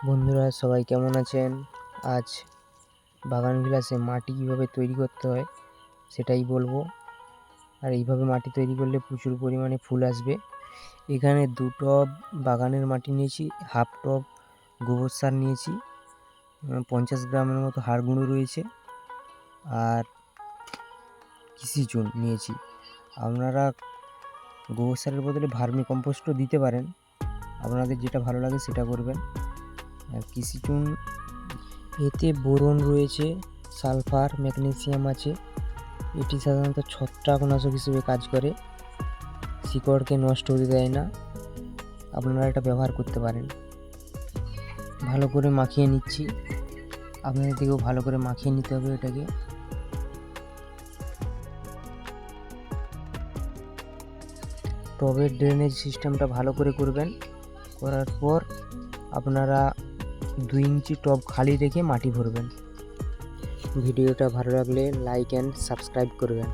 বন্ধুরা সবাই কেমন আছেন? আজ বাগান বিলাসে মাটি কীভাবে তৈরি করতে হয় সেটাই বলবো। আর এইভাবে মাটি তৈরি করলে প্রচুর পরিমাণে ফুল আসবে। এখানে 2 টব বাগানের মাটি নিয়েছি, হাফ টব গোবর সার নিয়েছি, 50 গ্রামের মতো হাড় গুঁড়ো রয়েছে, আর কৃষি চুন নিয়েছি। আপনারা গোবর সারের বদলে ভার্মি কম্পোস্টও দিতে পারেন, আপনাদের যেটা ভালো লাগে সেটা করবেন। আর কৃষি চুন, এতে বোরন রয়েছে, সালফার, ম্যাগনেসিয়াম আছে। এটি সাধারণত ছত্রাকনাশক হিসেবে কাজ করে, শিকড়কে নষ্ট হতে দেয় না। আপনারা এটা ব্যবহার করতে পারেন। ভালো করে মাখিয়ে নিচ্ছি, আপনাদের দিকেও ভালো করে মাখিয়ে নিতে হবে এটাকে। টবের ড্রেনেজ সিস্টেমটা ভালো করে করবেন। করার পর আপনারা 2 ইঞ্চি টব খালি রেখে মাটি ভরবেন। ভিডিওটা ভালো লাগলে লাইক অ্যান্ড সাবস্ক্রাইব করবেন।